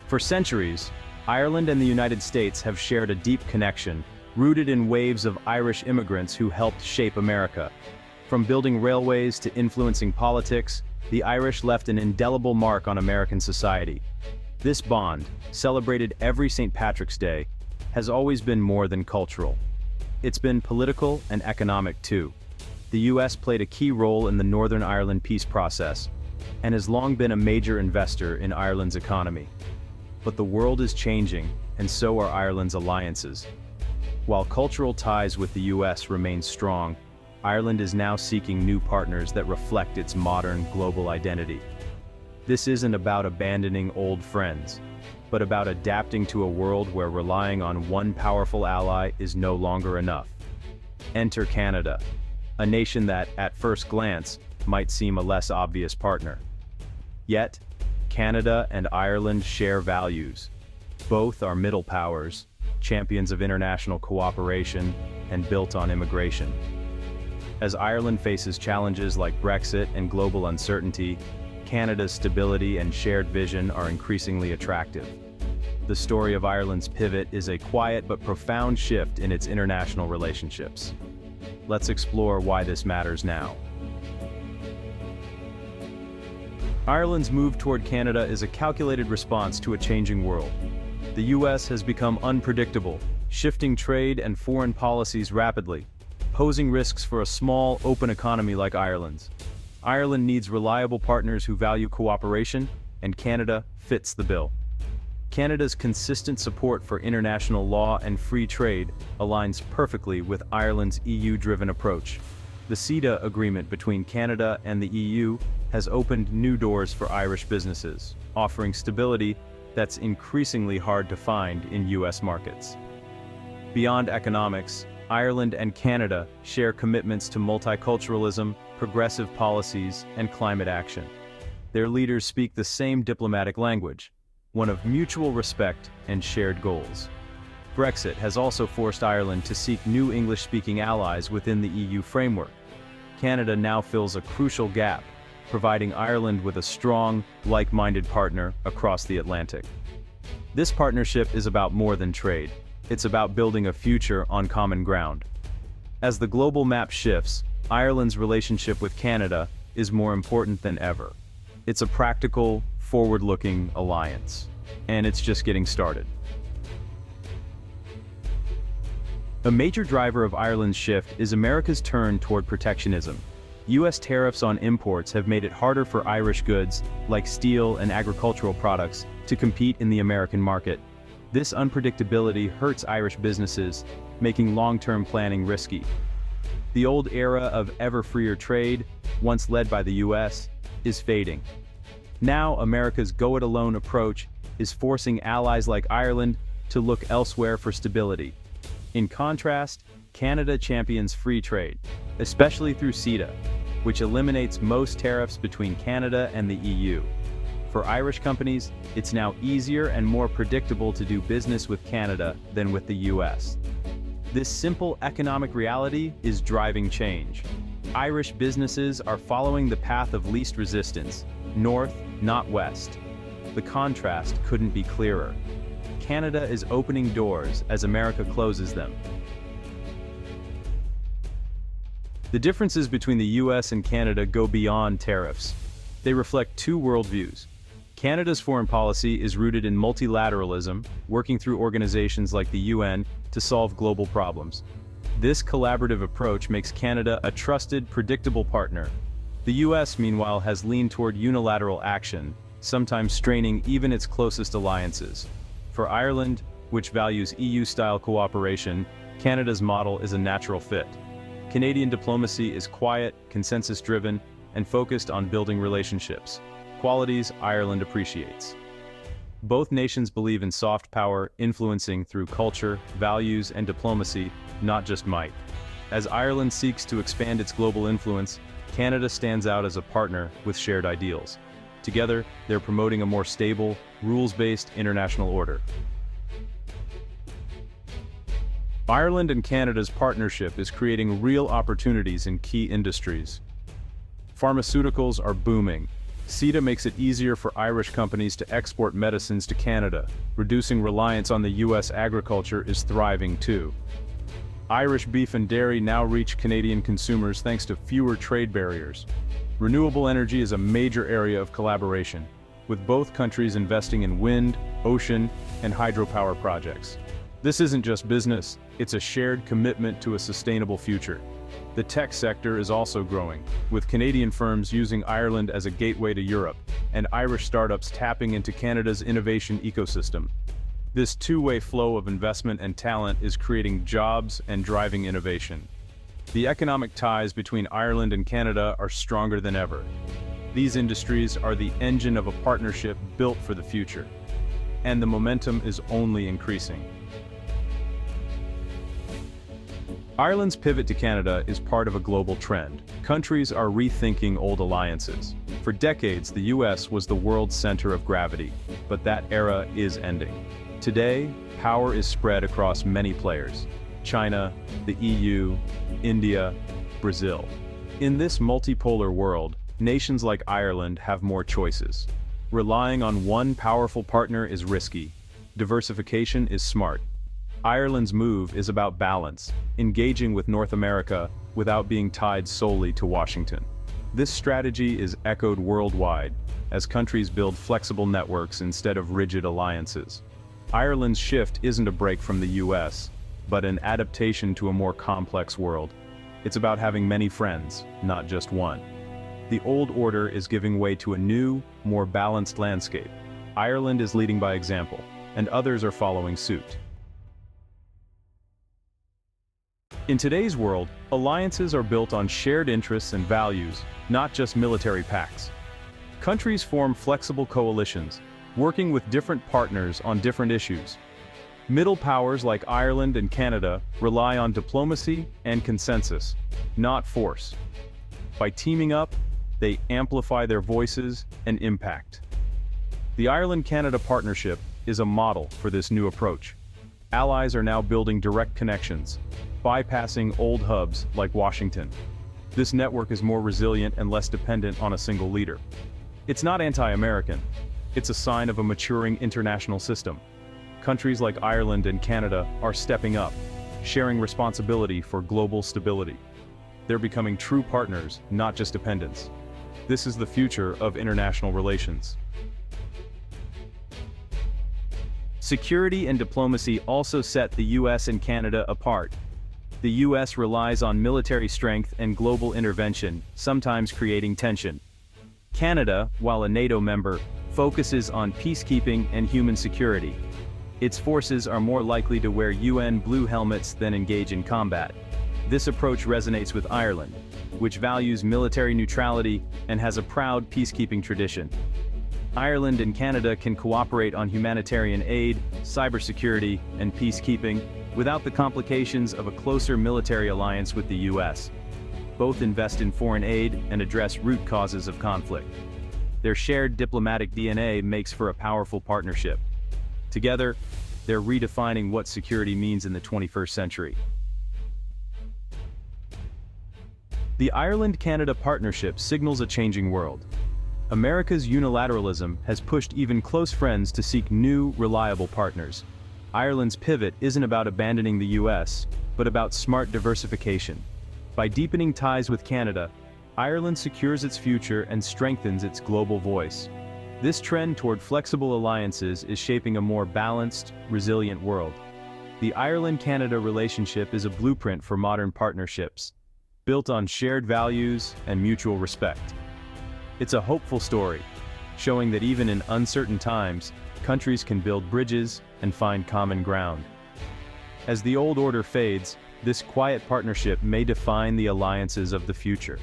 For centuries, Ireland and the United States have shared a deep connection, rooted in waves of Irish immigrants who helped shape America. From building railways to influencing politics, the Irish left an indelible mark on American society. This bond, celebrated every St. Patrick's Day, has always been more than cultural. It's been political and economic too. The US played a key role in the Northern Ireland peace process, and has long been a major investor in Ireland's economy. But the world is changing, and so are Ireland's alliances. While cultural ties with the US remain strong, Ireland is now seeking new partners that reflect its modern global identity. This isn't about abandoning old friends, but about adapting to a world where relying on one powerful ally is no longer enough. Enter Canada, a nation that, at first glance, might seem a less obvious partner. Yet, Canada and Ireland share values. Both are middle powers, champions of international cooperation, and built on immigration. As Ireland faces challenges like Brexit and global uncertainty, Canada's stability and shared vision are increasingly attractive. The story of Ireland's pivot is a quiet but profound shift in its international relationships. Let's explore why this matters now. Ireland's move toward Canada is a calculated response to a changing world. The US has become unpredictable, shifting trade and foreign policies rapidly, posing risks for a small, open economy like Ireland's. Ireland needs reliable partners who value cooperation, and Canada fits the bill. Canada's consistent support for international law and free trade aligns perfectly with Ireland's EU-driven approach. The CETA agreement between Canada and the EU has opened new doors for Irish businesses, offering stability that's increasingly hard to find in US markets. Beyond economics, Ireland and Canada share commitments to multiculturalism, progressive policies, and climate action. Their leaders speak the same diplomatic language, one of mutual respect and shared goals. Brexit has also forced Ireland to seek new English-speaking allies within the EU framework. Canada now fills a crucial gap, providing Ireland with a strong, like-minded partner across the Atlantic. This partnership is about more than trade. It's about building a future on common ground. As the global map shifts, Ireland's relationship with Canada is more important than ever. It's a practical, forward-looking alliance, and it's just getting started. A major driver of Ireland's shift is America's turn toward protectionism. US tariffs on imports have made it harder for Irish goods, like steel and agricultural products, to compete in the American market. This unpredictability hurts Irish businesses, making long-term planning risky. The old era of ever-freer trade, once led by the US, is fading. Now America's go-it-alone approach is forcing allies like Ireland to look elsewhere for stability. In contrast, Canada champions free trade, especially through CETA, which eliminates most tariffs between Canada and the EU. For Irish companies, it's now easier and more predictable to do business with Canada than with the US. This simple economic reality is driving change. Irish businesses are following the path of least resistance, north, not west. The contrast couldn't be clearer. Canada is opening doors as America closes them. The differences between the US and Canada go beyond tariffs. They reflect two worldviews. Canada's foreign policy is rooted in multilateralism, working through organizations like the UN to solve global problems. This collaborative approach makes Canada a trusted, predictable partner. The US, meanwhile, has leaned toward unilateral action, sometimes straining even its closest alliances. For Ireland, which values EU-style cooperation, Canada's model is a natural fit. Canadian diplomacy is quiet, consensus-driven, and focused on building relationships, qualities Ireland appreciates. Both nations believe in soft power, influencing through culture, values, and diplomacy, not just might. As Ireland seeks to expand its global influence, Canada stands out as a partner with shared ideals. Together, they're promoting a more stable, rules-based international order. Ireland and Canada's partnership is creating real opportunities in key industries. Pharmaceuticals are booming, CETA makes it easier for Irish companies to export medicines to Canada. Reducing reliance on the US agriculture is thriving too. Irish beef and dairy now reach Canadian consumers thanks to fewer trade barriers. Renewable energy is a major area of collaboration, with both countries investing in wind, ocean, and hydropower projects. This isn't just business, it's a shared commitment to a sustainable future. The tech sector is also growing, with Canadian firms using Ireland as a gateway to Europe, and Irish startups tapping into Canada's innovation ecosystem. This two-way flow of investment and talent is creating jobs and driving innovation. The economic ties between Ireland and Canada are stronger than ever. These industries are the engine of a partnership built for the future, and the momentum is only increasing. Ireland's pivot to Canada is part of a global trend. Countries are rethinking old alliances. For decades, the US was the world's center of gravity, but that era is ending. Today, power is spread across many players: China, the EU, India, Brazil. In this multipolar world, nations like Ireland have more choices. Relying on one powerful partner is risky. Diversification is smart. Ireland's move is about balance, engaging with North America without being tied solely to Washington. This strategy is echoed worldwide, as countries build flexible networks instead of rigid alliances. Ireland's shift isn't a break from the US, but an adaptation to a more complex world. It's about having many friends, not just one. The old order is giving way to a new, more balanced landscape. Ireland is leading by example, and others are following suit. In today's world, alliances are built on shared interests and values, not just military pacts. Countries form flexible coalitions, working with different partners on different issues. Middle powers like Ireland and Canada rely on diplomacy and consensus, not force. By teaming up, they amplify their voices and impact. The Ireland-Canada partnership is a model for this new approach. Allies are now building direct connections, bypassing old hubs like Washington. This network is more resilient and less dependent on a single leader. It's not anti-American. It's a sign of a maturing international system. Countries like Ireland and Canada are stepping up, sharing responsibility for global stability. They're becoming true partners, not just dependents. This is the future of international relations. Security and diplomacy also set the US and Canada apart. The US relies on military strength and global intervention, sometimes creating tension. Canada, while a NATO member, focuses on peacekeeping and human security. Its forces are more likely to wear UN blue helmets than engage in combat. This approach resonates with Ireland, which values military neutrality and has a proud peacekeeping tradition. Ireland and Canada can cooperate on humanitarian aid, cybersecurity, and peacekeeping without the complications of a closer military alliance with the US. Both invest in foreign aid and address root causes of conflict. Their shared diplomatic DNA makes for a powerful partnership. Together, they're redefining what security means in the 21st century. The Ireland-Canada partnership signals a changing world. America's unilateralism has pushed even close friends to seek new, reliable partners. Ireland's pivot isn't about abandoning the US, but about smart diversification. By deepening ties with Canada, Ireland secures its future and strengthens its global voice. This trend toward flexible alliances is shaping a more balanced, resilient world. The Ireland-Canada relationship is a blueprint for modern partnerships, built on shared values and mutual respect. It's a hopeful story, showing that even in uncertain times, countries can build bridges and find common ground. As the old order fades, this quiet partnership may define the alliances of the future.